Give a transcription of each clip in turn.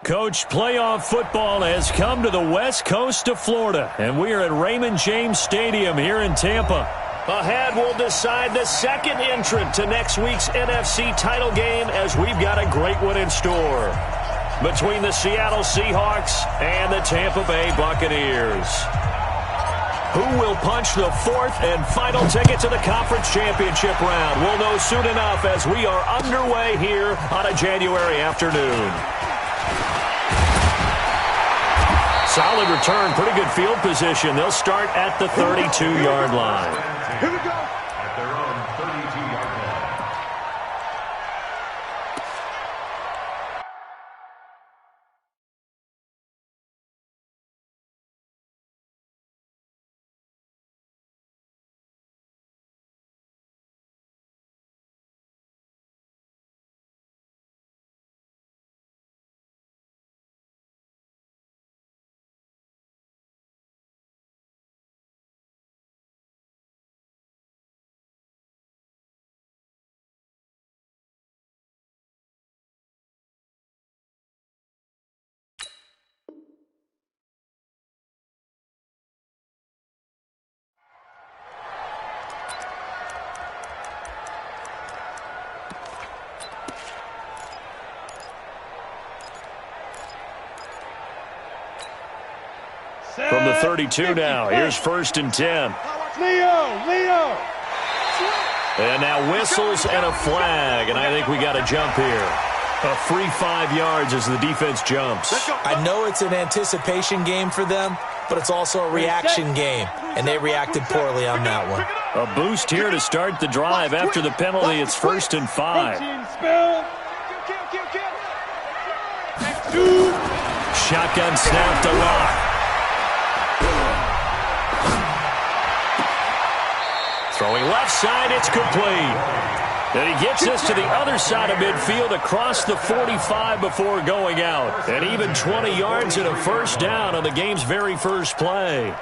Coach, playoff football has come to the west coast of Florida, and we are at Raymond James Stadium here in Tampa. Ahead, we'll decide the second entrant to next week's NFC title game, as we've got a great one in store between the Seattle Seahawks and the Tampa Bay Buccaneers. Who will punch the fourth and final ticket to the conference championship round? We'll know soon enough as we are underway here on a January afternoon. Solid return, pretty good field position. They'll start at the 32-yard line. Here we go. At their own 32-yard line. From the 32 now, here's 1st and 10. Leo! And now whistles and a flag, and I think we got a jump here. A free 5 yards as the defense jumps. I know it's an anticipation game for them, but it's also a reaction game, and they reacted poorly on that one. A boost here to start the drive after the penalty. It's 1st and 5. Shotgun snap to Lock. Throwing left side, it's complete. And he gets us to the other side of midfield across the 45 before going out. And even 20 yards and a first down on the game's very first play.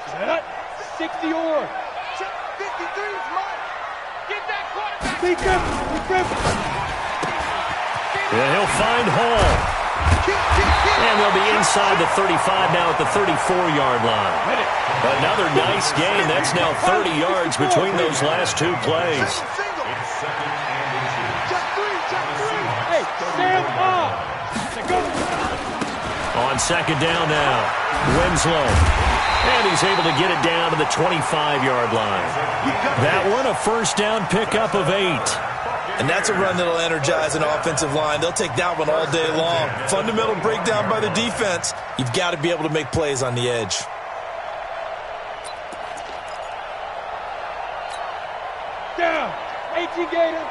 Set. 60 or. 53 is mine. Get that quarterback. Be careful. And he'll find Hall. And they'll be inside the 35 now at the 34-yard line. Another nice gain. That's now 30 yards between those last two plays. Hey, stand up. On 2nd down now, Winslow. And he's able to get it down to the 25-yard line. That one, a first down pickup of 8. And that's a run that'll energize an offensive line. They'll take that one all day long. Fundamental breakdown by the defense. You've got to be able to make plays on the edge. Down. 18 Gator.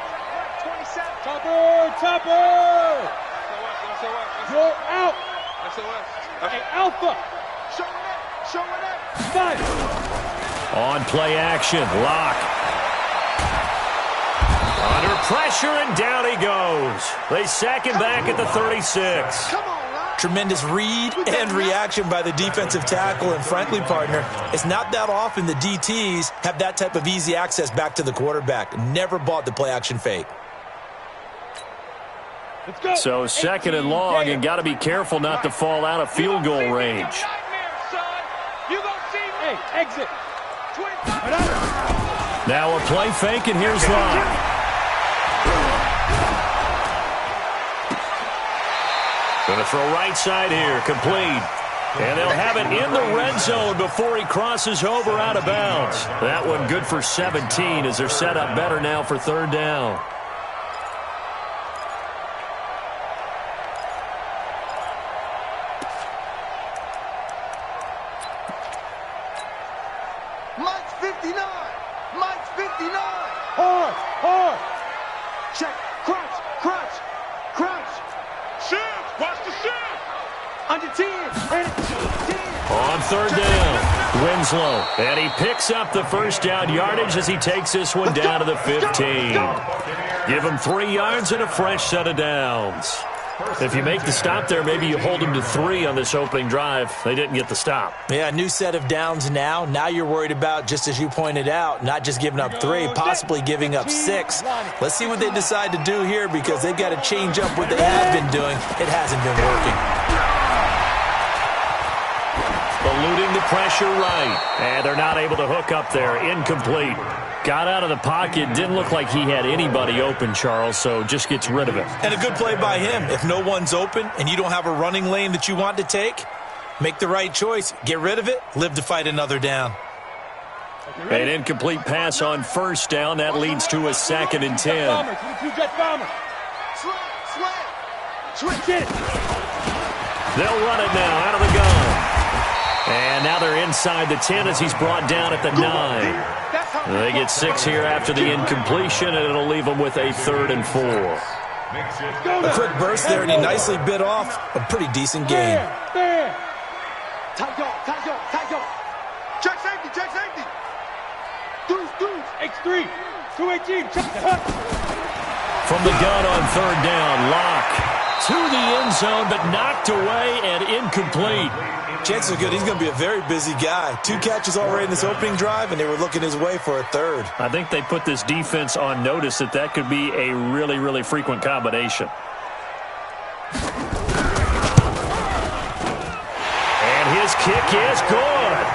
27. Topper. You're out. Hey, Alpha. Showing up. 5. On play action, Lock. Under pressure, and down he goes. They sack him back at the 36. Tremendous read and reaction by the defensive tackle. And frankly, partner, it's not that often the DTs have that type of easy access back to the quarterback. Never bought the play action fake. So 2nd and long, and got to be careful not to fall out of field goal range. Hey, exit. Now a play fake, and here's Lock. Going to throw right side here, complete. And they'll have it in the red zone before he crosses over out of bounds. That one good for 17 as they're set up better now for 3rd down. Mike's 59. Mike's 59. Hard. Check. Crunch. Shift. Watch the shift. Under 10. 10. On 3rd down, Winslow. And he picks up the first down yardage as he takes this one down to the 15. Give him 3 yards and a fresh set of downs. If you make the stop there, maybe you hold them to 3 on this opening drive. They didn't get the stop. Yeah, new set of downs now. Now you're worried about, just as you pointed out, not just giving up 3, possibly giving up 6. Let's see what they decide to do here, because they've got to change up what they have been doing. It hasn't been working. Eluding the pressure right. And they're not able to hook up there. Incomplete. Got out of the pocket. Didn't look like he had anybody open, Charles, so just gets rid of it. And a good play by him. If no one's open and you don't have a running lane that you want to take, make the right choice. Get rid of it. Live to fight another down. An incomplete pass on first down. That leads to a 2nd and 10. They'll run it now out of the gun. And now they're inside the 10 as he's brought down at the 9. They get 6 here after the incompletion, and it'll leave them with a 3rd and 4. A quick burst there, and he nicely bit off a pretty decent gain. Tight go. Check safety. Deuce. X3, 218, check the hook. From the gun on 3rd down, Locke to the end zone, but knocked away and incomplete. Chances are good he's going to be a very busy guy. 2 catches already in this opening drive, and they were looking his way for a 3rd. I think they put this defense on notice that could be a really, really frequent combination. And his kick is good.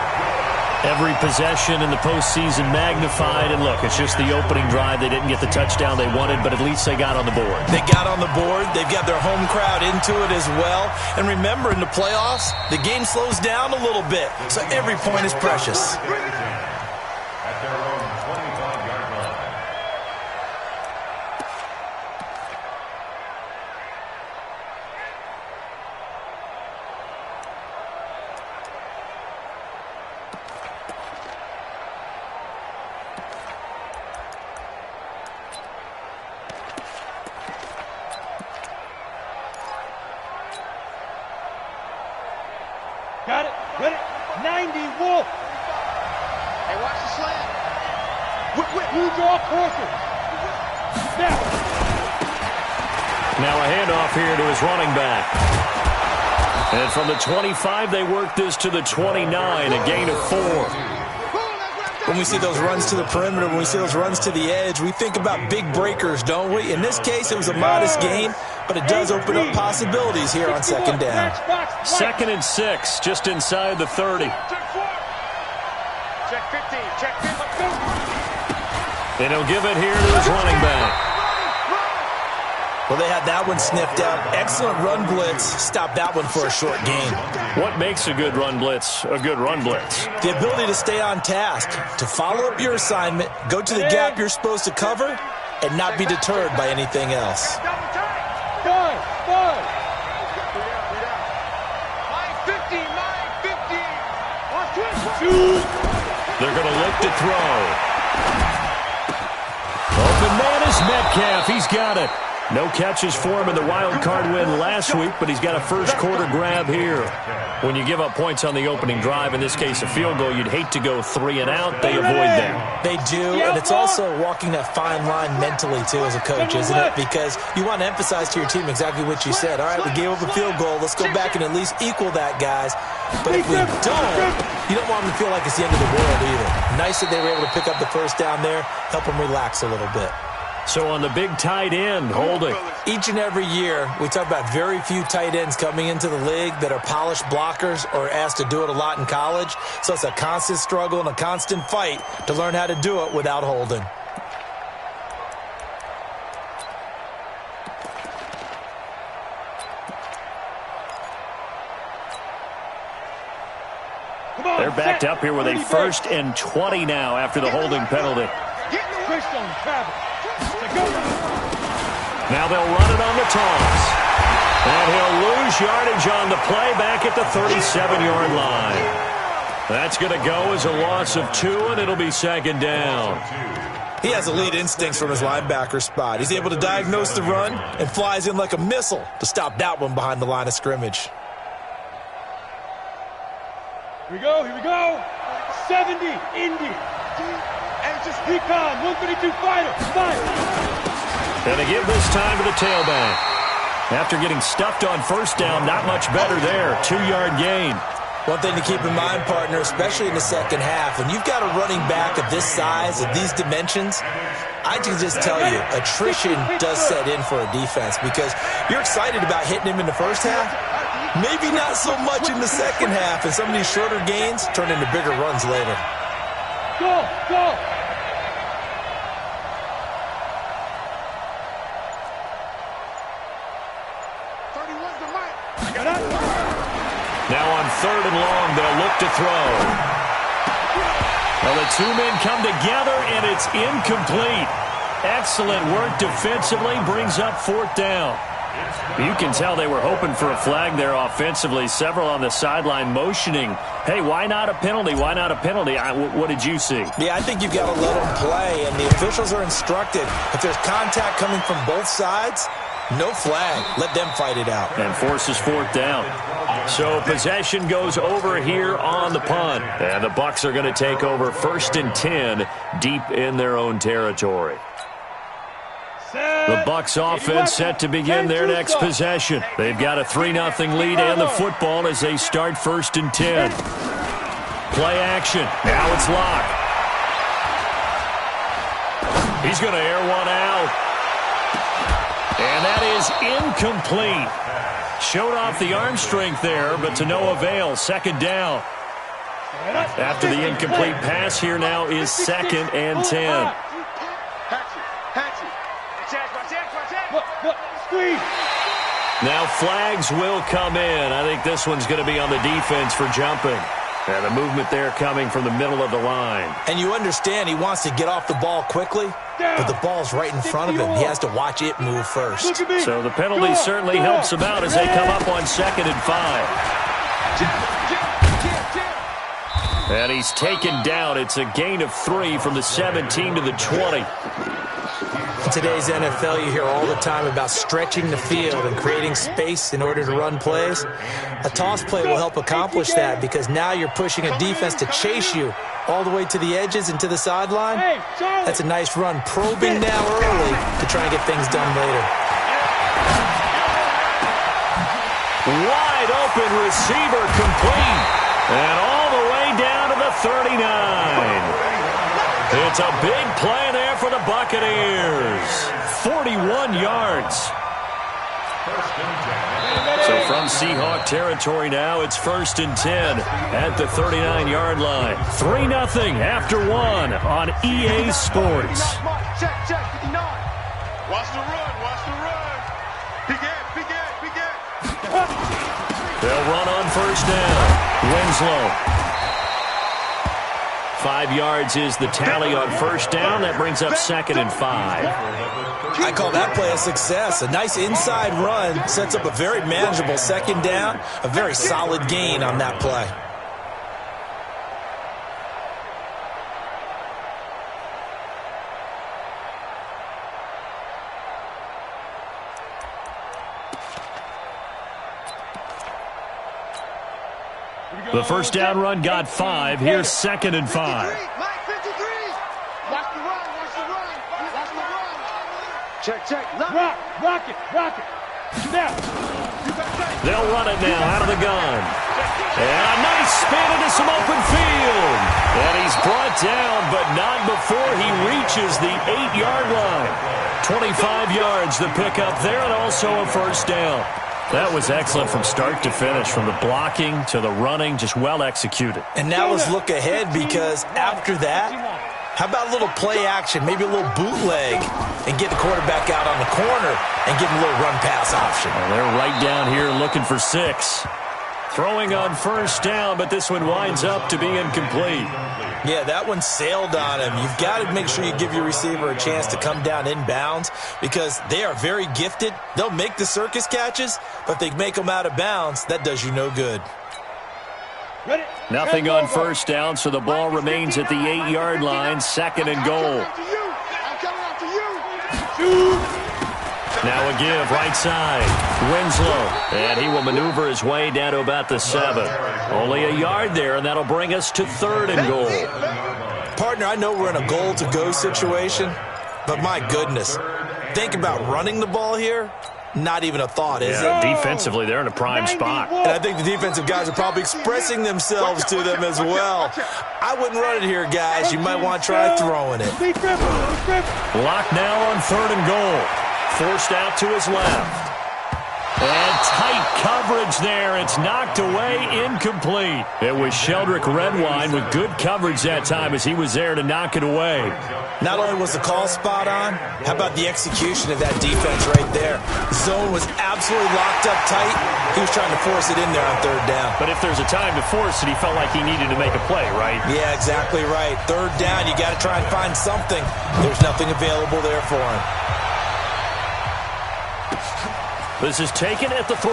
Every possession in the postseason magnified. And look, it's just the opening drive. They didn't get the touchdown they wanted, but at least they got on the board. They got on the board. They've got their home crowd into it as well. And remember, in the playoffs, the game slows down a little bit, so every point is precious. At their own 25-yard line. Got it, ready, 90, Wolf. Hey, watch the slant. You draw courses. Now a handoff here to his running back. And from the 25, they work this to the 29, a gain of 4. When we see those runs to the perimeter, when we see those runs to the edge, we think about big breakers, don't we? In this case, it was a modest gain, but it does open up possibilities here on 2nd down. 2nd and 6, just inside the 30. Check 15, check 15. And he'll give it here to his running back. Well, they had that one sniffed out. Excellent run blitz. Stop that one for a short gain. What makes a good run blitz a good run blitz? The ability to stay on task, to follow up your assignment, go to the gap you're supposed to cover, and not be deterred by anything else. Five. They're going to look to throw. Open man is Metcalf. He's got it. No catches for him in the wild card win last week, but he's got a first quarter grab here. When you give up points on the opening drive, in this case a field goal, you'd hate to go 3 and out. They avoid that. They do, and it's also walking that fine line mentally, too, as a coach, isn't it? Because you want to emphasize to your team exactly what you said. All right, we gave up a field goal. Let's go back and at least equal that, guys. But if we don't, you don't want them to feel like it's the end of the world either. Nice that they were able to pick up the first down there, help them relax a little bit. So on the big tight end, holding. Each and every year, we talk about very few tight ends coming into the league that are polished blockers or asked to do it a lot in college. So it's a constant struggle and a constant fight to learn how to do it without holding. They're backed up here with a 1st and 20 now after the holding penalty. Now they'll run it on the toss. And he'll lose yardage on the play back at the 37-yard line. That's going to go as a loss of 2, and it'll be 2nd down. He has elite instincts from his linebacker spot. He's able to diagnose the run and flies in like a missile to stop that one behind the line of scrimmage. Here we go. 70, Indy. Recon, 132 fighter. And they give this time to the tailback. After getting stuffed on first down, not much better there. 2-yard gain. One thing to keep in mind, partner, especially in the second half, when you've got a running back of this size, of these dimensions, I can just tell you, attrition does set in for a defense because you're excited about hitting him in the first half. Maybe not so much in the second half, and some of these shorter gains turn into bigger runs later. Go, go. Now on 3rd and long, they'll look to throw. Well, the two men come together, and it's incomplete. Excellent work defensively, brings up 4th down. You can tell they were hoping for a flag there offensively. Several on the sideline motioning, hey, why not a penalty? Why not a penalty? What did you see? Yeah, I think you've got to let them play, and the officials are instructed. If there's contact coming from both sides, no flag. Let them fight it out. And forces 4th down. So possession goes over here on the punt. And the Bucs are going to take over 1st and 10 deep in their own territory. The Bucs offense set to begin their next possession. They've got a 3-0 lead and the football as they start 1st and 10. Play action. Now it's Locke. He's going to air one out. And that is incomplete. Showed off the arm strength there, but to no avail. 2nd down. After the incomplete pass, here now is 2nd and 10. Now flags will come in. I think this one's going to be on the defense for jumping. And the movement there coming from the middle of the line. And you understand he wants to get off the ball quickly, but the ball's right in front of him. He has to watch it move first. So the penalty certainly helps him out as they come up on 2nd and 5. And he's taken down. It's a gain of 3 from the 17 to the 20. In today's NFL, you hear all the time about stretching the field and creating space in order to run plays. A toss play will help accomplish that because now you're pushing a defense to chase you all the way to the edges and to the sideline. That's a nice run, probing now early to try and get things done later. Wide open receiver complete. And all the way down to the 39. It's a big play there for the Buccaneers. 41 yards. So from Seahawk territory now, it's 1st and 10 at the 39-yard line. 3-0 after 1 on EA Sports. Check, 59. Watch the run, watch the run. Big Ed. They'll run on 1st down. Winslow. 5 yards is the tally on 1st down. That brings up 2nd and 5. I call that play a success. A nice inside run sets up a very manageable 2nd down. A very solid gain on that play. The 1st down run got 5. Here's 2nd and 5. Watch the run. Check. Rock it. Now. They'll run it now out of the gun. And a nice spin into some open field. And he's brought down, but not before he reaches the 8-yard line. 25 yards the pickup there, and also a 1st down. That was excellent from start to finish, from the blocking to the running, just well executed. And now let's look ahead because after that, how about a little play action, maybe a little bootleg, and get the quarterback out on the corner and give him a little run-pass option. And they're right down here looking for 6. Throwing on 1st down, but this one winds up to be incomplete. Yeah, that one sailed on him. You've got to make sure you give your receiver a chance to come down inbounds because they are very gifted. They'll make the circus catches, but if they make them out of bounds, that does you no good. Nothing on 1st down, so the ball remains at the 8-yard line, 2nd and goal. Now a give, right side. Winslow, and he will maneuver his way down to about the 7. Only a yard there, and that'll bring us to 3rd and goal. Partner, I know we're in a goal-to-go situation, but my goodness, think about running the ball here. Not even a thought, is it? Defensively, they're in a prime spot. And I think the defensive guys are probably expressing themselves to them as well. I wouldn't run it here, guys. You might want to try throwing it. Locked now on 3rd and goal. Forced out to his left. And tight coverage there. It's knocked away, incomplete. It was Sheldrick Redwine with good coverage that time as he was there to knock it away. Not only was the call spot on, how about the execution of that defense right there? Zone was absolutely locked up tight. He was trying to force it in there on 3rd down. But if there's a time to force it, he felt like he needed to make a play, right? Yeah, exactly right. 3rd down, you got to try and find something. There's nothing available there for him. This is taken at the 3.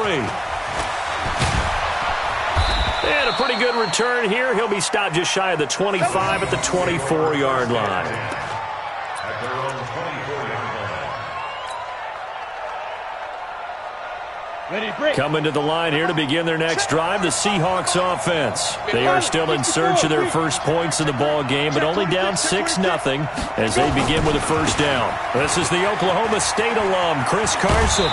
And a pretty good return here. He'll be stopped just shy of the 25 at the 24-yard line. At their own 24-yard line. Coming to the line here to begin their next drive, the Seahawks offense. They are still in search of their first points in the ball game, but only down 6-0 as they begin with a first down. This is the Oklahoma State alum, Chris Carson.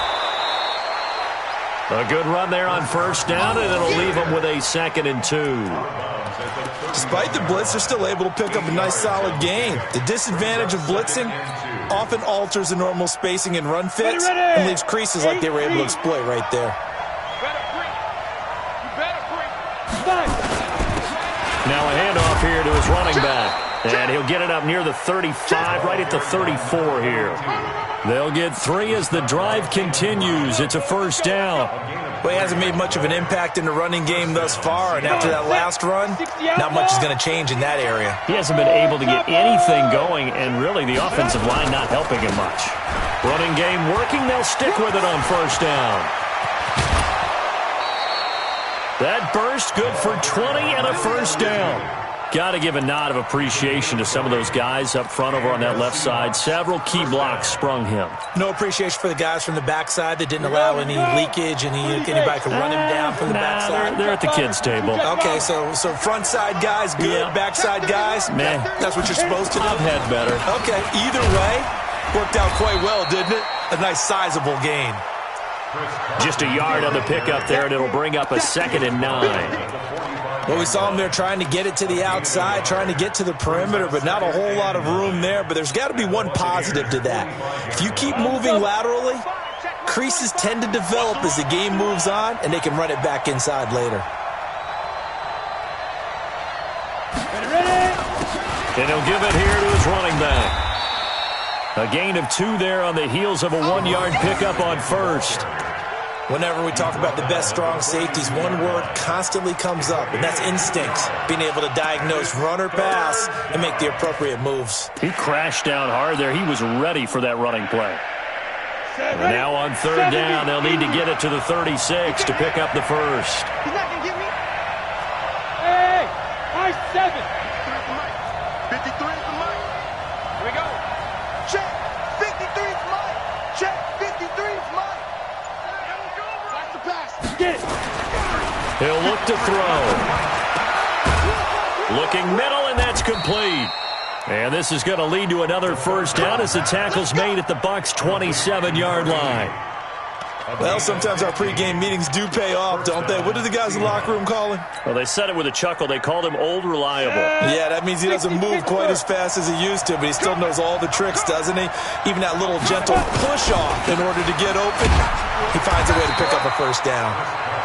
A good run there on first down, and it'll leave them with a 2nd and 2. Despite the blitz, they're still able to pick up a nice solid gain. The disadvantage of blitzing often alters the normal spacing and run fits and leaves creases like they were able to exploit right there. Now a handoff here to his running back. And he'll get it up near the 35, right at the 34 here. They'll get 3 as the drive continues. It's a first down. Well, he hasn't made much of an impact in the running game thus far, and after that last run, not much is going to change in that area. He hasn't been able to get anything going, and really the offensive line not helping him much. Running game working, they'll stick with it on first down. That burst good for 20 and a first down. Got to give a nod of appreciation to some of those guys up front over on that left side. Several key blocks sprung him. No appreciation for the guys from the backside that didn't allow any leakage, and anybody could run him down from the backside. They're at the kids' table. Okay, so front side guys good, backside guys, man, that's what you're supposed to do. I've had better. Okay, either way, worked out quite well, didn't it? A nice sizable gain. Just a yard on the pickup there, and it'll bring up a 2nd and 9. Well, we saw him there trying to get it to the outside, trying to get to the perimeter, but not a whole lot of room there. But there's got to be one positive to that. If you keep moving laterally, creases tend to develop as the game moves on, and they can run it back inside later. And he'll give it here to his running back. A gain of 2 there on the heels of a 1-yard pickup on first. Whenever we talk about the best strong safeties, one word constantly comes up, and that's instinct. Being able to diagnose run or pass and make the appropriate moves. He crashed down hard there. He was ready for that running play. And now on 3rd down, they'll need to get it to the 36 to pick up the first. He's not going to get me. Hey, I-7. 53 is the mic. Here we go. Check. 53 is mine. Check. 53 is mine. Watch the pass. Get it. He'll look to throw. Looking middle, and that's complete. And this is going to lead to another first down as the tackle's made at the Bucs' 27-yard line. Well, sometimes our pregame meetings do pay off, don't they? What did the guys in the locker room call him? Well, they said it with a chuckle. They called him Old Reliable. Yeah, that means he doesn't move quite as fast as he used to, but he still knows all the tricks, doesn't he? Even that little gentle push-off in order to get open, he finds a way to pick up a first down.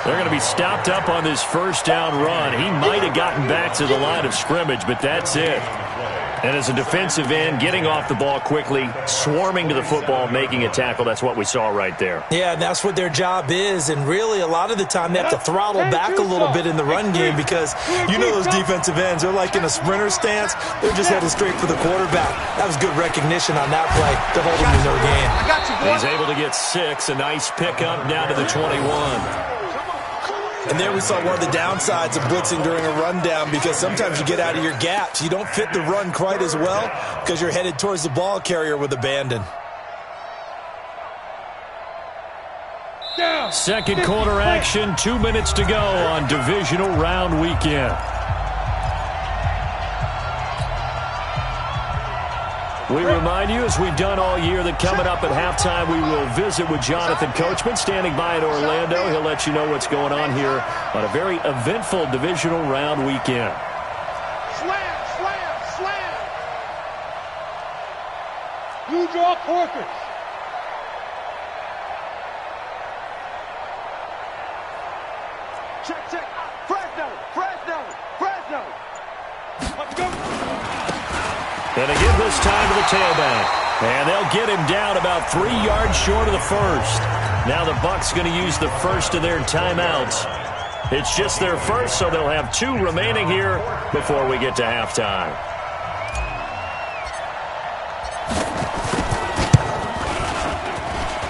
They're going to be stopped up on this first down run. He might have gotten back to the line of scrimmage, but that's it. And as a defensive end, getting off the ball quickly, swarming to the football, making a tackle, that's what we saw right there. Yeah, and that's what their job is. And really, a lot of the time, they have to throttle back a little bit in the run game because you know those defensive ends, they're like in a sprinter stance. They're just heading straight for the quarterback. That was good recognition on that play to hold him to no gain. He's able to get 6. A nice pickup down to the 21. And there we saw one of the downsides of blitzing during a rundown because sometimes you get out of your gaps. You don't fit the run quite as well because you're headed towards the ball carrier with abandon. Second quarter action, 2 minutes to go on divisional round weekend. We remind you, as we've done all year, that coming up at halftime, we will visit with Jonathan Coachman, standing by in Orlando. He'll let you know what's going on here on a very eventful divisional round weekend. Slam, slam, slam. You draw quarters. Check, check. Fresno, Fresno, Fresno. Let's go. And they give this time to the tailback. And they'll get him down about 3 yards short of the first. Now the Bucs going to use the first of their timeouts. It's just their first, so they'll have 2 remaining here before we get to halftime.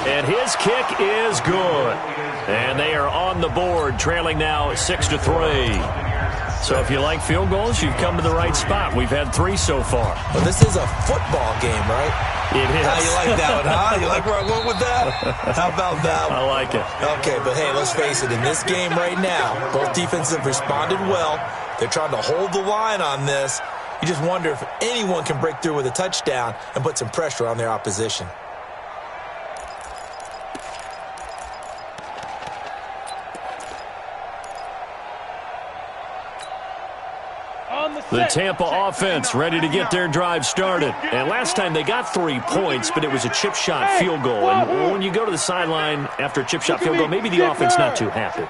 And his kick is good. And they are on the board, trailing now 6-3. So if you like field goals, you've come to the right spot. We've had 3 so far. Well, this is a football game, right? It is. How you like that one, huh? You like where I went with that? How about that one? I like it. Okay, but hey, let's face it. In this game right now, both defenses have responded well. They're trying to hold the line on this. You just wonder if anyone can break through with a touchdown and put some pressure on their opposition. The Tampa offense ready to get their drive started. And last time they got 3 points, but it was a chip shot field goal. And when you go to the sideline after a chip shot field goal, maybe the offense not too happy.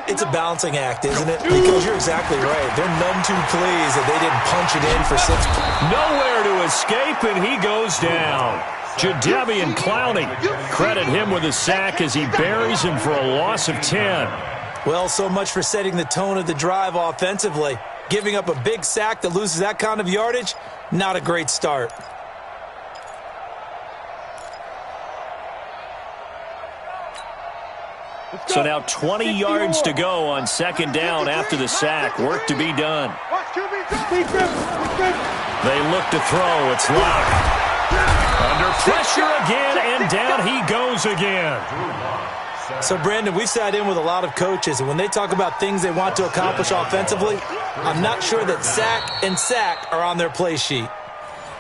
It's a balancing act, isn't it? Because you're exactly right. They're none too pleased that they didn't punch it in for 6 points. Nowhere to escape, and he goes down. Jadeveon Clowney, credit him with a sack as he buries him for a loss of 10. Well, so much for setting the tone of the drive offensively. Giving up a big sack that loses that kind of yardage, not a great start. So now 20 yards to go on second down after the sack. Work to be done. They look to throw. It's locked. Under pressure again, and down he goes again. So, Brandon, we've sat in with a lot of coaches, and when they talk about things they want to accomplish offensively, I'm not sure that sack and sack are on their play sheet.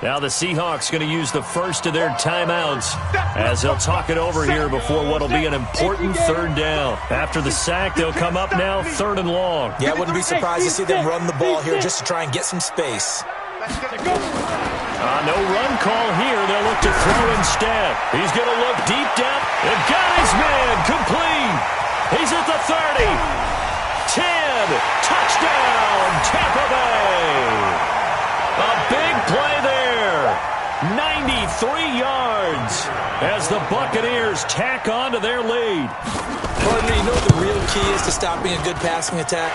Now the Seahawks going to use the first of their timeouts as they'll talk it over here before what will be an important third down. After the sack, they'll come up now 3rd and long. Yeah, I wouldn't be surprised to see them run the ball here just to try and get some space. No run call here. They'll look to throw instead. He's going to look deep down. And got his man complete. He's at the 30. 10. Touchdown, Tampa Bay. A big play there. 93 yards as the Buccaneers tack on to their lead. Partner, you know what the real key is to stopping a good passing attack?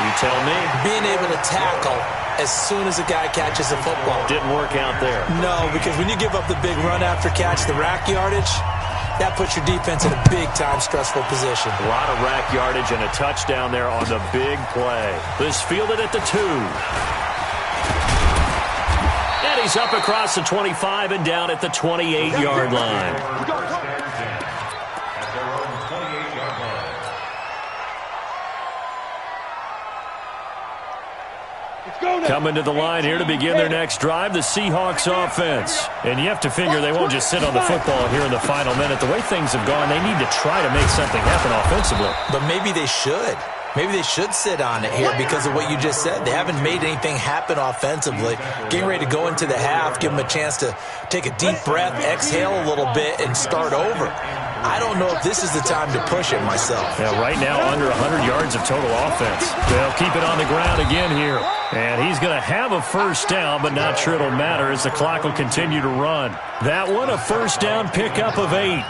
You tell me. Being able to tackle as soon as a guy catches a football. Didn't work out there. No, because when you give up the big run after catch, the rack yardage, that puts your defense in a big-time stressful position. A lot of rack yardage and a touchdown there on the big play. This fielded at the 2. And he's up across the 25 and down at the 28-yard line. Coming to the line here to begin their next drive, the Seahawks offense. And you have to figure they won't just sit on the football here in the final minute. The way things have gone, they need to try to make something happen offensively. But maybe they should. Maybe they should sit on it here because of what you just said. They haven't made anything happen offensively. Getting ready to go into the half, give them a chance to take a deep breath, exhale a little bit, and start over. I don't know if this is the time to push it myself. Yeah, right now under 100 yards of total offense. They'll keep it on the ground again here. And he's going to have a first down, but not sure it'll matter as the clock will continue to run. That one, a first down pickup of 8.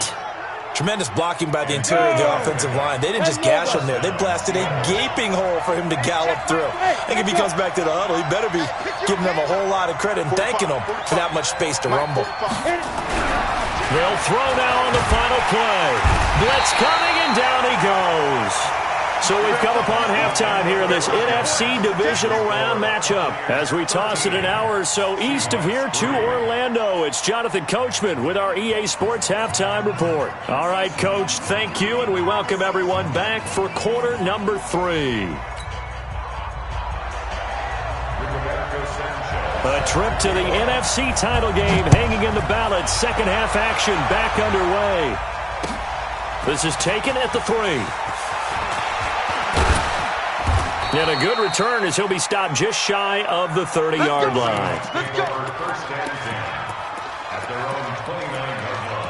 Tremendous blocking by the interior of the offensive line. They didn't just gash him there. They blasted a gaping hole for him to gallop through. I think if he comes back to the huddle, he better be giving them a whole lot of credit and thanking them for that much space to rumble. They'll throw now on the final play. Blitz coming, and down he goes. So we've come upon halftime here in this NFC divisional round matchup. As we toss it an hour or so east of here to Orlando, it's Jonathan Coachman with our EA Sports Halftime Report. All right, Coach, thank you, and we welcome everyone back for quarter number 3. A trip to the NFC title game hanging in the balance. Second half action back underway. This is taken at the 3. And a good return as he'll be stopped just shy of the 30-yard line. Let's go. First and 10 at their own 29-yard line.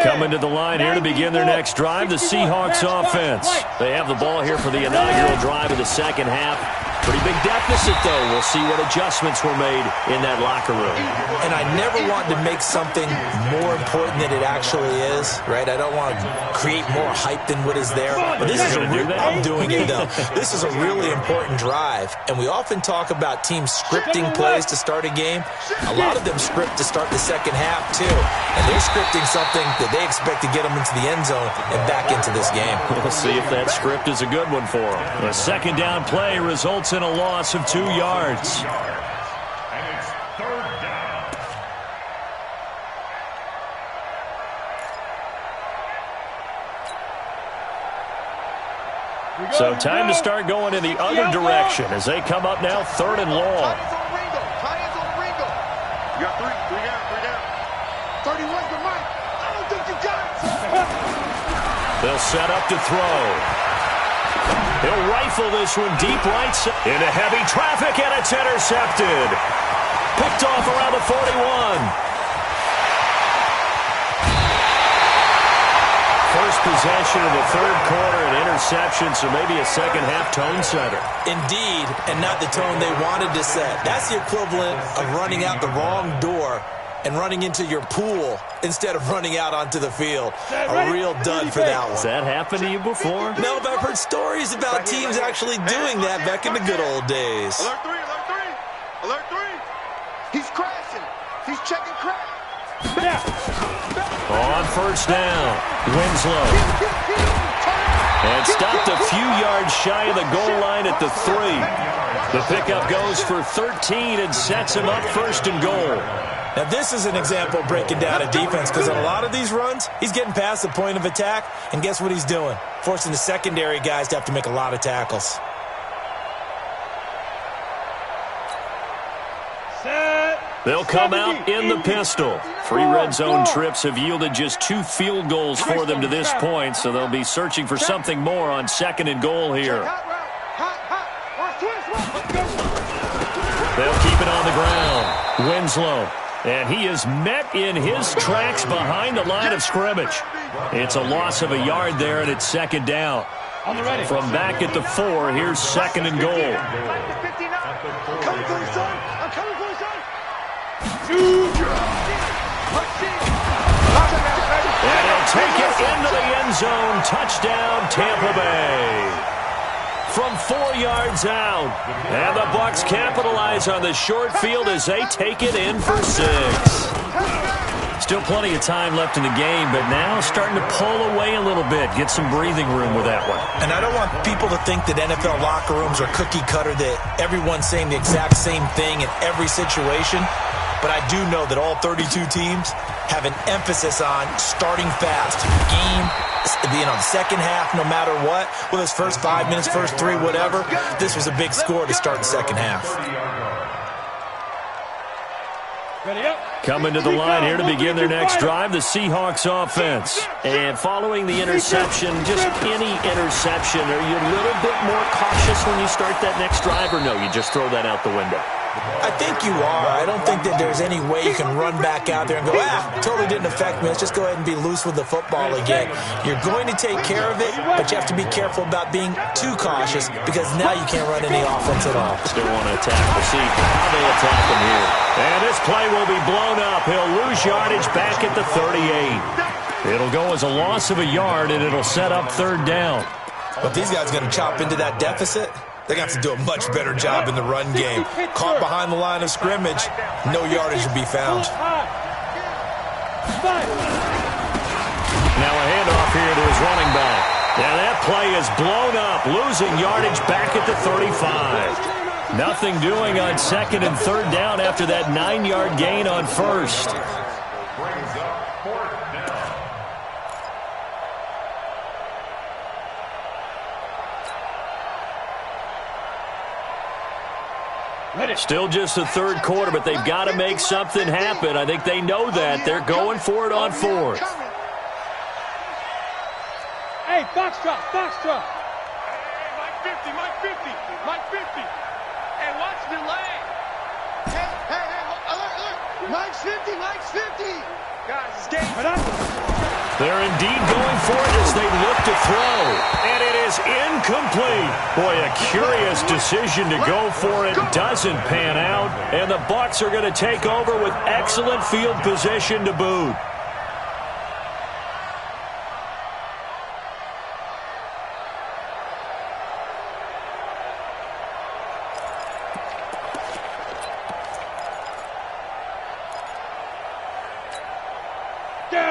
Coming to the line here to begin their next drive, the Seahawks offense. They have the ball here for the inaugural drive of the second half. Pretty big deficit, though. We'll see what adjustments were made in that locker room. And I never want to make something more important than it actually is, right? I don't want to create more hype than what is there. But this is I'm doing it, though. This is a really important drive. And we often talk about teams scripting plays to start a game. A lot of them script to start the second half, too. And they're scripting something that they expect to get them into the end zone and back into this game. We'll see if that script is a good one for them. A second down play results in a loss of 2 yards. And it's third down. So time to start going in the other direction as they come up now 3rd and long. Tie-ins on Ringo. You got 3 down. 31's the mic. I don't think you got it. They'll set up to throw. He'll rifle this one deep right side into heavy traffic, and it's intercepted. Picked off around the 41. First possession of the 3rd quarter, an interception, so maybe a second half tone setter. Indeed, and not the tone they wanted to set. That's the equivalent of running out the wrong door and running into your pool instead of running out onto the field. A real dud for that one. Has that happened to you before? No, but I've heard stories about teams actually doing that back in the good old days. Alert 3, alert 3. Alert 3. He's crashing. He's checking crash. On first down, Winslow. And stopped a few yards shy of the goal line at the 3. The pickup goes for 13 and sets him up 1st and goal. Now, this is an example of breaking down a defense because in a lot of these runs, he's getting past the point of attack, and guess what he's doing? Forcing the secondary guys to have to make a lot of tackles. They'll come out in the pistol. 3 red zone trips have yielded just 2 field goals for them to this point, so they'll be searching for something more on 2nd and goal here. They'll keep it on the ground. Winslow. And he is met in his tracks behind the line of scrimmage. It's a loss of a yard there, and it's 2nd down. From back at the 4, here's 2nd and goal. And he'll take it into the end zone. Touchdown, Tampa Bay. From 4 yards out. And the Bucs capitalize on the short field as they take it in for 6. Still plenty of time left in the game, but now starting to pull away a little bit. Get some breathing room with that one. And I don't want people to think that NFL locker rooms are cookie cutter, that everyone's saying the exact same thing in every situation. But I do know that all 32 teams have an emphasis on starting fast. Game, being on the second half, no matter what. Whether it's first 5 minutes, first 3, whatever. This was a big score to start the second half. Coming to the line here to begin their next drive, the Seahawks offense. And following the interception, just any interception, are you a little bit more cautious when you start that next drive, or no, you just throw that out the window? I think you are. I don't think that there's any way you can run back out there and go, totally didn't affect me. Let's just go ahead and be loose with the football again. You're going to take care of it, but you have to be careful about being too cautious because now you can't run any offense at all. Still want to attack. We'll see how they attack him here. And this play will be blown up. He'll lose yardage back at the 38. It'll go as a loss of a yard, and it'll set up 3rd down. But these guys are going to chop into that deficit. They're going to have to do a much better job in the run game. Caught behind the line of scrimmage, no yardage will be found. Now a handoff here to his running back. And that play is blown up, losing yardage back at the 35. Nothing doing on 2nd and 3rd down after that 9-yard gain on 1st. Brings up 4th down. Still just the third quarter, but they've got to make something happen. I think they know that. They're going for it on fourth. Hey, box drop, box drop. Hey, Mike 50, Mike 50, Mike 50. Hey, watch the lane. Hey, alert. Mike's 50, Mike's 50. Guys, it's game. They're indeed going for it as they look to throw. And it is incomplete. Boy, a curious decision to go for it. Doesn't pan out. And the Bucs are going to take over with excellent field position to boot.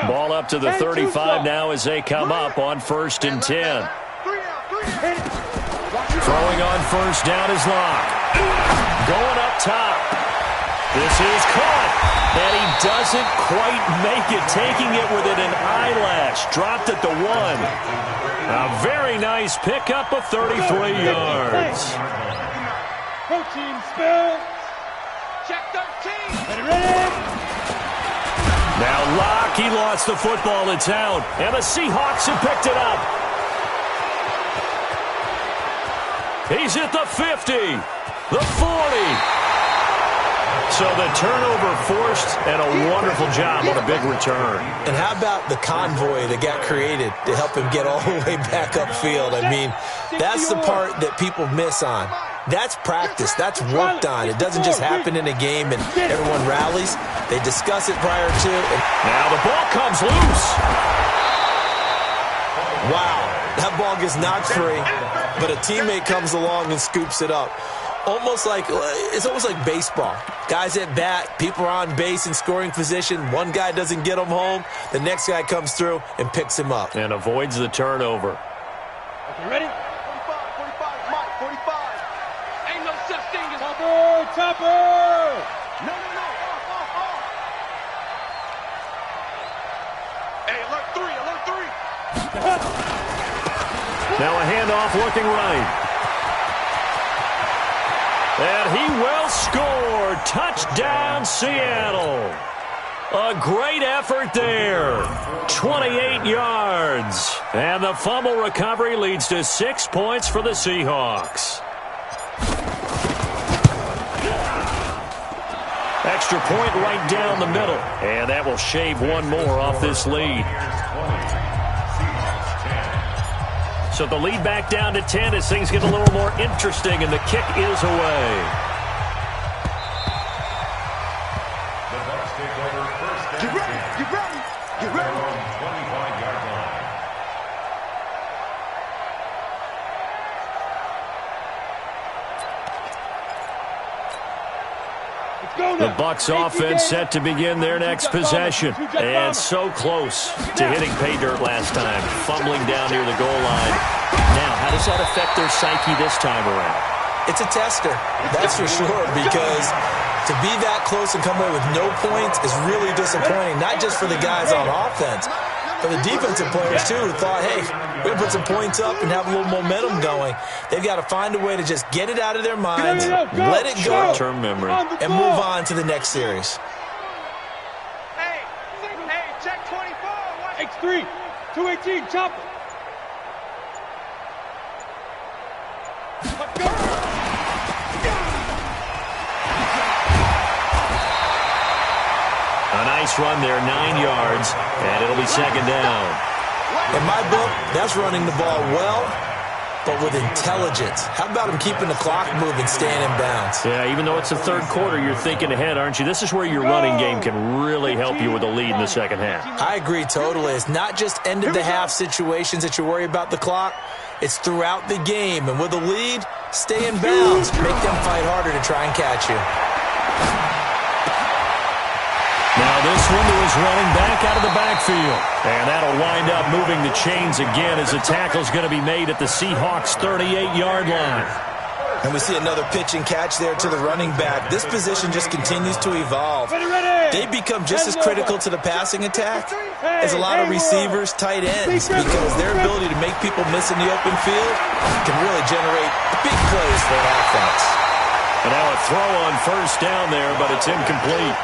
Ball up to the 35 now as they come up on 1st and 10. Throwing on first down is Locke. Going up top. This is caught. And he doesn't quite make it, taking it within an eyelash. Dropped at the 1. A very nice pickup of 33 yards. Protein spill. Check 13. Ready? Now Locke, he lost the football. It's out. And the Seahawks have picked it up. He's at the 50, the 40. So the turnover forced, and a wonderful job on a big return. And how about the convoy that got created to help him get all the way back upfield? I mean, that's the part that people miss on. That's practice. That's worked on. It doesn't just happen in a game and everyone rallies. They discuss it prior to. Now the ball comes loose. Wow. That ball gets knocked free, but a teammate comes along and scoops it up. It's almost like baseball. Guys at bat, people are on base in scoring position. One guy doesn't get him home. The next guy comes through and picks him up. And avoids the turnover. Okay, ready? 45, Mike, 45. Ain't no such thing as Topper! No. Off. Hey, alert 3. Now a handoff looking right. And he will score. Touchdown, Seattle. A great effort there. 28 yards. And the fumble recovery leads to 6 points for the Seahawks. Extra point right down the middle. And that will shave one more off this lead. So the lead back down to 10 as things get a little more interesting, and the kick is away. The Bucs take over first down. Get ready. 25-yard line. The Bucs offense set to begin their next possession. And so close to hitting pay dirt last time. Fumbling down near the goal line. Now, how does that affect their psyche this time around? It's a tester, that's for sure, because to be that close and come away with no points is really disappointing, not just for the guys on offense, but the defensive players, too, who thought, hey, we're going to put some points up and have a little momentum going. They've got to find a way to just get it out of their minds, let it go, Short-term memory, and move on to the next series. Hey, check 24. X3, 218, chopper. A nice run there, 9 yards, and it'll be second down. In my book, that's running the ball well, but with intelligence. How about him keeping the clock moving, staying in bounds? Yeah, even though it's the third quarter, you're thinking ahead, aren't you? This is where your running game can really help you with a lead in the second half. I agree totally. It's not just end-of-the-half situations that you worry about the clock. It's throughout the game. And with a lead, stay in bounds. Make them fight harder to try and catch you. Now this one is running back out of the backfield. And that'll wind up moving the chains again as the tackle's going to be made at the Seahawks' 38-yard line. And we see another pitch and catch there to the running back. This position just continues to evolve. They become just as critical to the passing attack as a lot of receivers, tight ends, because their ability to make people miss in the open field can really generate big plays for an offense. And now a throw on first down there, but it's incomplete.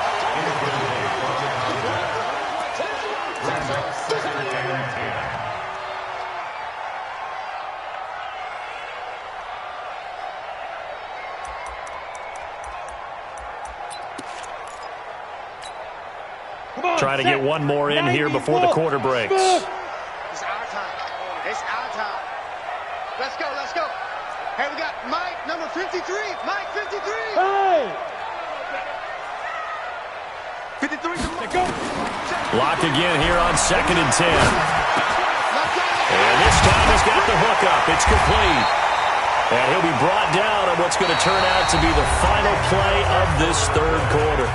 Trying to get one more in here before the quarter breaks. It's our time. It's our time. Let's go, let's go. Hey, we got Mike, number 53. Mike, 53. Hey! 53. Let's go. Lock again here on 2nd and 10. And this time he's got the hook up. It's complete. And he'll be brought down on what's going to turn out to be the final play of this third quarter.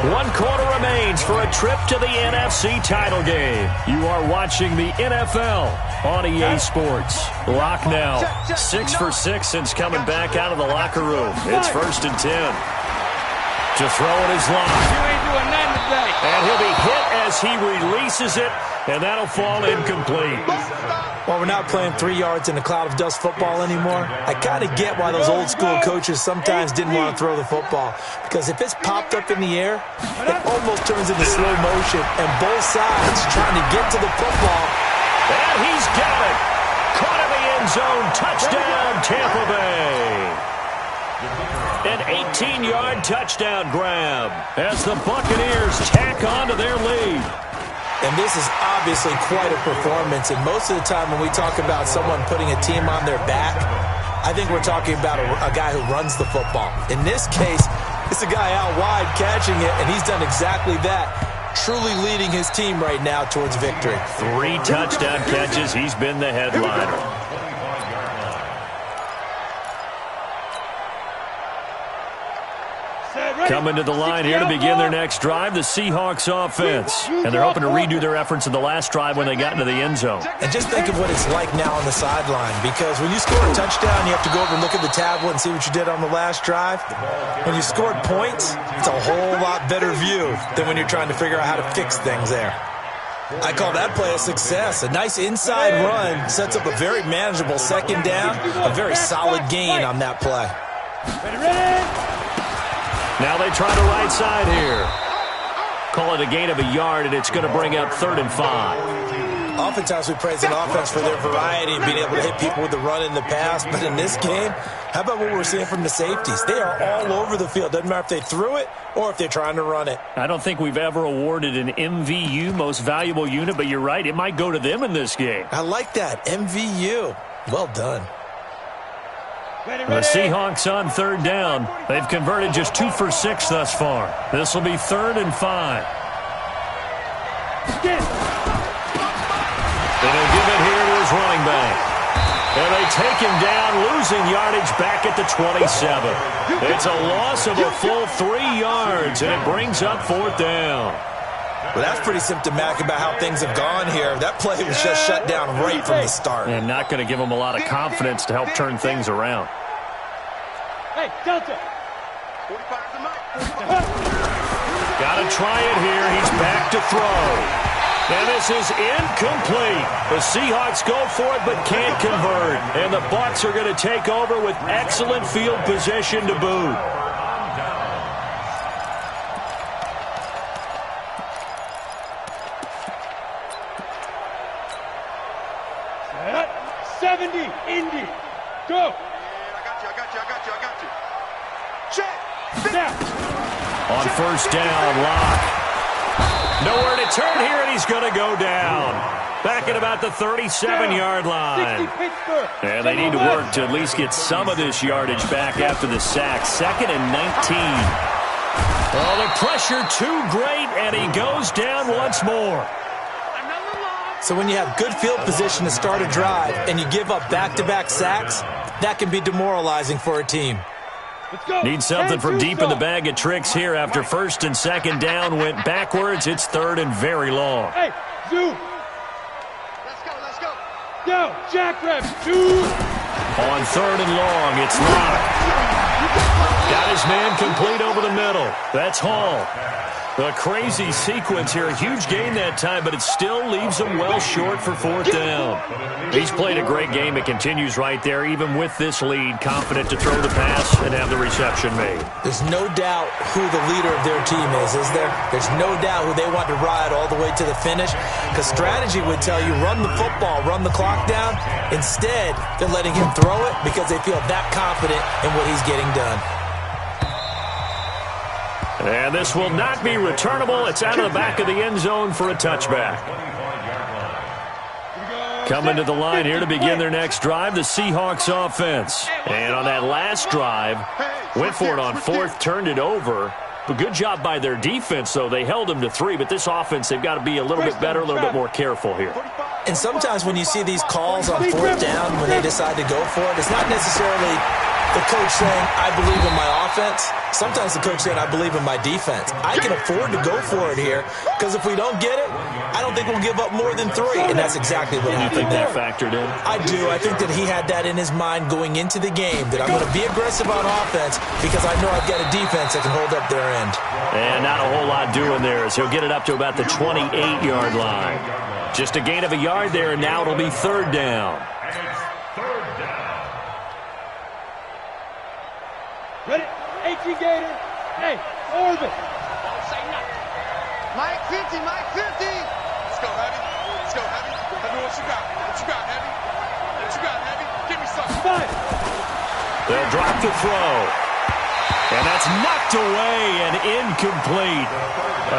1 quarter remains for a trip to the NFC title game. You are watching the NFL on EA Sports. Lock now. 6 for 6 since coming back out of the locker room. It's 1st and 10. To throw it is Lock. You ain't doing nothing today. And he'll be hit as he releases it, and that'll fall incomplete. Well, we're not playing 3 yards in a cloud of dust football anymore. I kind of get why those old school coaches sometimes didn't want to throw the football. Because if it's popped up in the air, it almost turns into slow motion. And both sides trying to get to the football. And he's got it. Caught in the end zone. Touchdown, Tampa Bay. An 18-yard touchdown grab as the Buccaneers tack on to their lead. And this is obviously quite a performance. And most of the time when we talk about someone putting a team on their back, I think we're talking about a guy who runs the football. In this case, it's a guy out wide catching it, and he's done exactly that, truly leading his team right now towards victory. 3 touchdown catches. He's been the headliner. Coming to the line here to begin their next drive, the Seahawks offense. And they're hoping to redo their efforts in the last drive when they got into the end zone. And just think of what it's like now on the sideline, because when you score a touchdown, you have to go over and look at the tablet and see what you did on the last drive. When you scored points, it's a whole lot better view than when you're trying to figure out how to fix things there. I call that play a success. A nice inside run sets up a very manageable 2nd down, a very solid gain on that play. Ready? Now they try the right side here. Call it a gain of a yard, and it's going to bring up 3rd and 5. Oftentimes we praise an offense for their variety and being able to hit people with the run in the pass. But in this game, how about what we're seeing from the safeties? They are all over the field. Doesn't matter if they threw it or if they're trying to run it. I don't think we've ever awarded an MVU, most valuable unit, but you're right. It might go to them in this game. I like that. MVU. Well done. The Seahawks on 3rd down. They've converted just 2 for 6 thus far. This will be 3rd and 5. And he'll give it here to his running back. And they take him down, losing yardage back at the 27. It's a loss of a full 3 yards, and it brings up 4th down. Well, that's pretty symptomatic about how things have gone here. That play was just shut down right from the start. And not going to give them a lot of confidence to help turn things around. Hey, Delta. 45 to Mike. Got to try it here. He's back to throw. And this is incomplete. The Seahawks go for it but can't convert. And the Bucs are going to take over with excellent field position to boot. 70, Indy. Go. I got you. Check. Snap. On 1st down, Lock. Nowhere to turn here, and he's going to go down. Back at about the 37-yard line. 60 Pittsburgh. And they need to work to at least get some of this yardage back after the sack. 2nd and 19. Oh, the pressure too great, and he goes down once more. So when you have good field position to start a drive and you give up back-to-back sacks, that can be demoralizing for a team. Let's go. Need something from deep in the bag of tricks here. After 1st and 2nd down went backwards, it's 3rd and very long. Hey, zoom. Let's go. Yo, jackrabbit, zoom. On 3rd and long, it's Lock. Got his man complete over the middle. That's Hall. A crazy sequence here. A huge gain that time, but it still leaves him well short for fourth down. He's played a great game. It continues right there, even with this lead, confident to throw the pass and have the reception made. There's no doubt who the leader of their team is there? There's no doubt who they want to ride all the way to the finish, because strategy would tell you run the football, run the clock down. Instead, they're letting him throw it because they feel that confident in what he's getting done. And this will not be returnable. It's out of the back of the end zone for a touchback. Coming to the line here to begin their next drive, the Seahawks offense. And on that last drive, went for it on fourth, turned it over. But good job by their defense, though. They held them to 3, but this offense, they've got to be a little bit better, a little bit more careful here. And sometimes when you see these calls on fourth down, when they decide to go for it, it's not necessarily the coach saying, I believe in my offense. Sometimes the coach saying, I believe in my defense. I can afford to go for it here, because if we don't get it, I don't think we'll give up more than 3. And that's exactly what happened there. You think that factored in? I do. I think that he had that in his mind going into the game, that I'm going to be aggressive on offense because I know I've got a defense that can hold up their end. And not a whole lot doing there, as he'll get it up to about the 28-yard line. Just a gain of a yard there, and now it'll be third down. Ready? 18 Gator. Hey, orbit. Don't say nothing. Mike 50, Mike 50. Let's go, Heavy. Let's go, Heavy. Let me know what you got. What you got, Heavy? What you got, Heavy? Give me something. Fine. They'll drop the throw. And that's knocked away and incomplete.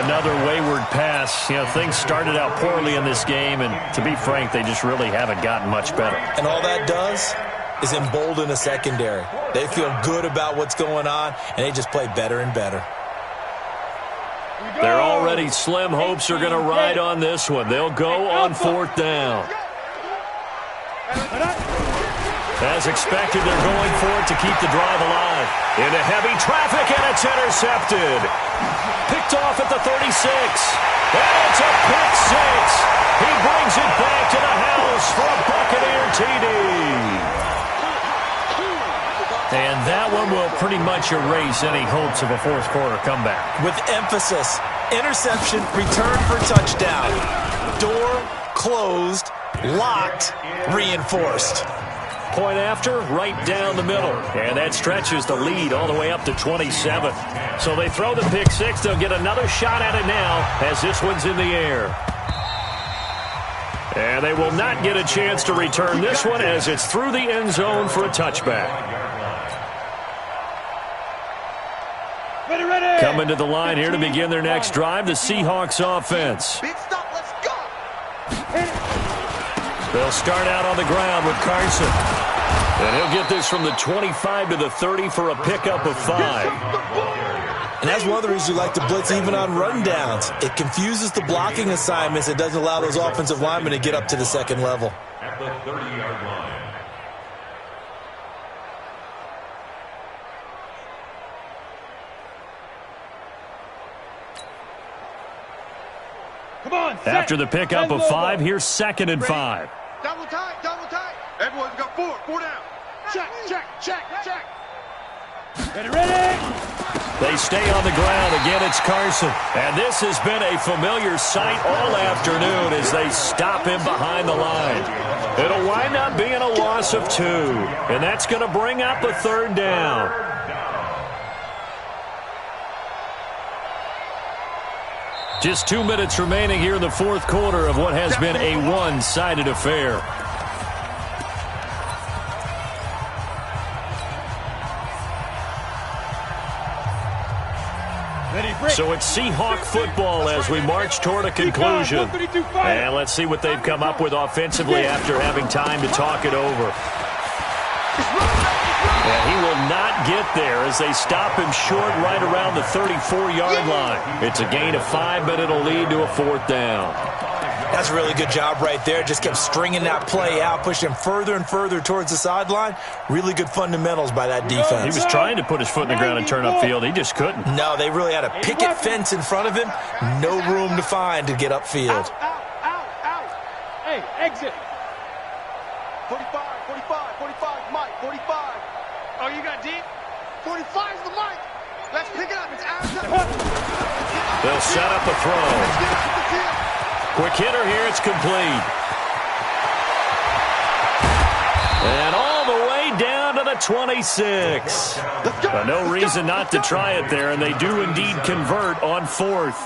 Another wayward pass. You know, things started out poorly in this game, and to be frank, they just really haven't gotten much better. And all that does is embolden a secondary. They feel good about what's going on, and they just play better and better. They're already slim hopes are going to ride on this one. They'll go on fourth down. As expected, they're going for it to keep the drive alive. Into heavy traffic, and it's intercepted. Picked off at the 36. And it's a pick 6. He brings it back to the house for a Buccaneer TD. And that one will pretty much erase any hopes of a fourth quarter comeback. With emphasis, interception, return for touchdown. Door closed, locked, reinforced. Point after, right down the middle. And that stretches the lead all the way up to 27. So they throw the pick 6. They'll get another shot at it now as this one's in the air. And they will not get a chance to return this one as it's through the end zone for a touchback. Ready. Coming to the line here to begin their next drive, the Seahawks offense. Big stop, let's go. They'll start out on the ground with Carson. And he'll get this from the 25 to the 30 for a pickup of 5. And that's one of the reasons you like to blitz even on rundowns. It confuses the blocking assignments. It doesn't allow those offensive linemen to get up to the second level. At the 30-yard line. Come on. After the pickup of 5, here's 2nd and 5. Double tight, double tight. Everyone's got 4 down. Check. Ready. They stay on the ground. Again, it's Carson. And this has been a familiar sight all afternoon as they stop him behind the line. It'll wind up being a loss of 2. And that's going to bring up a third down. Just 2 minutes remaining here in the fourth quarter of what has been a one-sided affair. So it's Seahawk football as we march toward a conclusion. And let's see what they've come up with offensively after having time to talk it over. And he will not get there as they stop him short right around the 34-yard line. It's a gain of 5, but it'll lead to a fourth down. That's a really good job right there. Just kept stringing that play out, pushing him further and further towards the sideline. Really good fundamentals by that defense. He was trying to put his foot in the ground and turn upfield. He just couldn't. No, they really had a picket fence in front of him. No room to find to get upfield. Out. Hey, exit. 45, Mike, 45. Oh, you got deep? 45's the Mike. Let's pick it up. It's our time. They'll set up a throw. Quick hitter here. It's complete. And all the way down to the 26. No reason not to try it there, and they do indeed convert on fourth.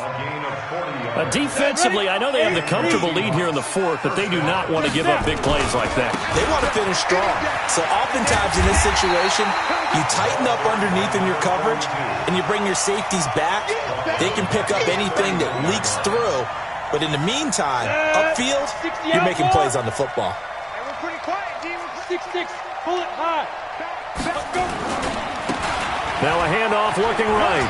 Defensively, I know they have the comfortable lead here in the fourth, but they do not want to give up big plays like that. They want to finish strong. So oftentimes in this situation, you tighten up underneath in your coverage, and you bring your safeties back. They can pick up anything that leaks through. But in the meantime, upfield, you're making plays on the football. And we're pretty quiet, D. 6-6, pull it high. Let's go. Now a handoff looking right.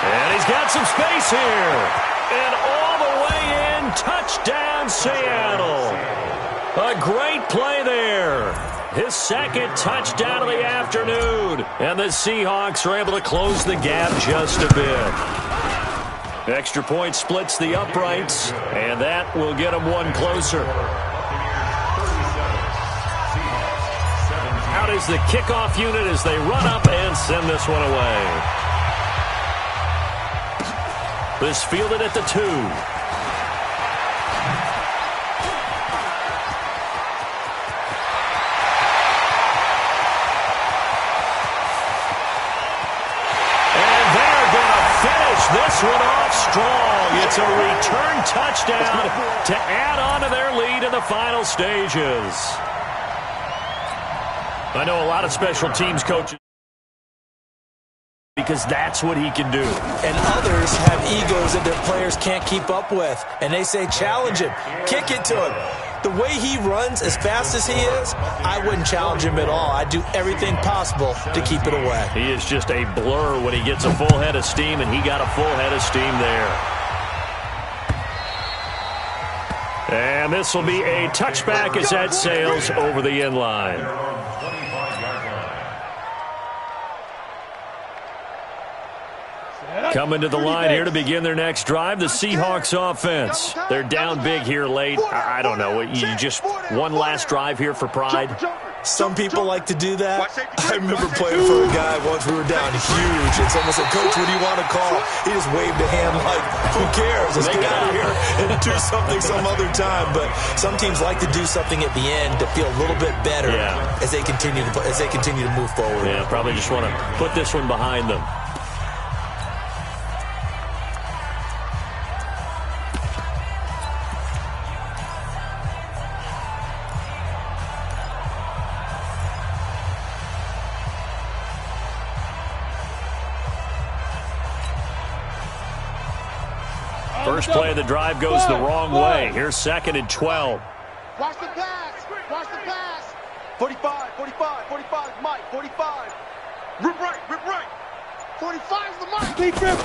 And he's got some space here. And all the way in, touchdown Seattle. A great play there. His second touchdown of the afternoon. And the Seahawks are able to close the gap just a bit. Extra point splits the uprights, and that will get them one closer. Out is the kickoff unit as they run up and send this one away. This fielded at the 2. And they're going to finish this one off strong. It's a return touchdown to add on to their lead in the final stages. I know a lot of special teams coaches because that's what he can do. And others have egos that their players can't keep up with. And they say, challenge him, kick it to him. The way he runs as fast as he is, I wouldn't challenge him at all. I'd do everything possible to keep it away. He is just a blur when he gets a full head of steam, and he got a full head of steam there. And this will be a touchback as that sails over the end line. Coming to the line here to begin their next drive, the Seahawks offense. They're down big here late. I don't know. You just one last drive here for pride. Some people like to do that. I remember playing for a guy once. We were down huge, and someone said, Coach, what do you want to call? He just waved a hand like, who cares? Let's get out of here and do something some other time. But some teams like to do something at the end to feel a little bit better as they continue to move forward. Yeah, probably just want to put this one behind them. First play of the drive goes the wrong way. Here's 2nd and 12. Watch the pass. Watch the pass. 45, 45, 45, Mike, 45. Rip right, rip right. 45's the Mike. Keep grip.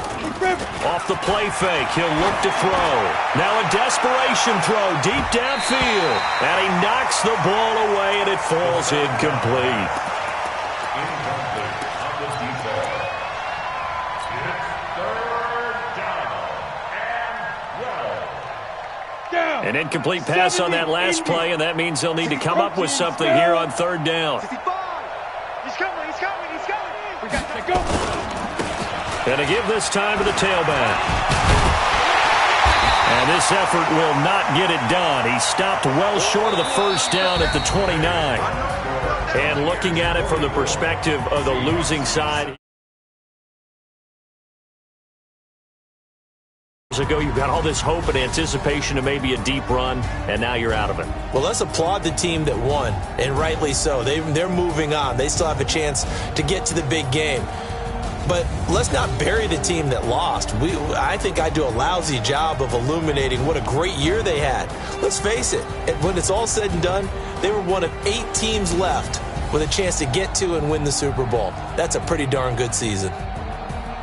Off the play fake, he'll look to throw. Now a desperation throw deep downfield. And he knocks the ball away, and it falls incomplete. An incomplete pass on that last play, and that means they'll need to come up with something here on 3rd down. He's coming. We got to go. And to give this time to the tailback. And this effort will not get it done. He stopped well short of the first down at the 29. And looking at it from the perspective of the losing side. Ago, you've got all this hope and anticipation of maybe a deep run, and now you're out of it. Well, let's applaud the team that won, and rightly so. They're moving on. They still have a chance to get to the big game. But let's not bury the team that lost. I think I do a lousy job of illuminating what a great year they had. Let's face it, when it's all said and done, they were one of 8 teams left with a chance to get to and win the Super Bowl. That's a pretty darn good season.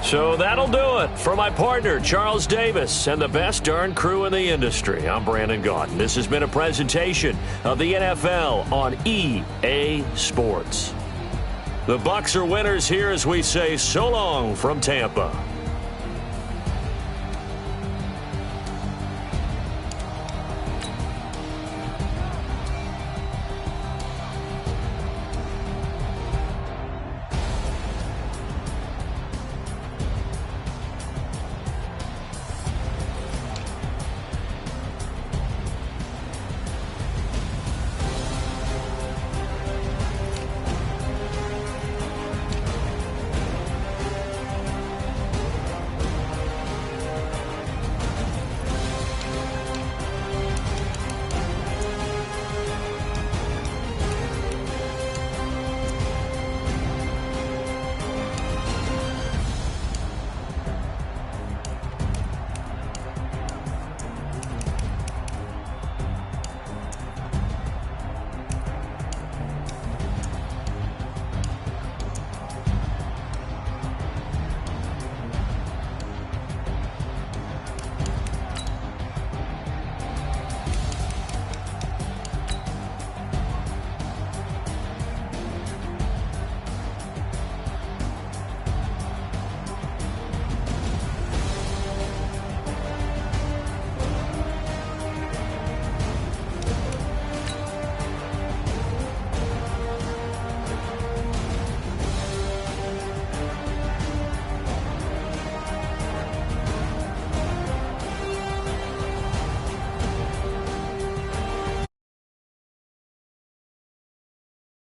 So that'll do it. For my partner, Charles Davis, and the best darn crew in the industry, I'm Brandon Gaudin. This has been a presentation of the NFL on EA Sports. The Bucs are winners here as we say so long from Tampa.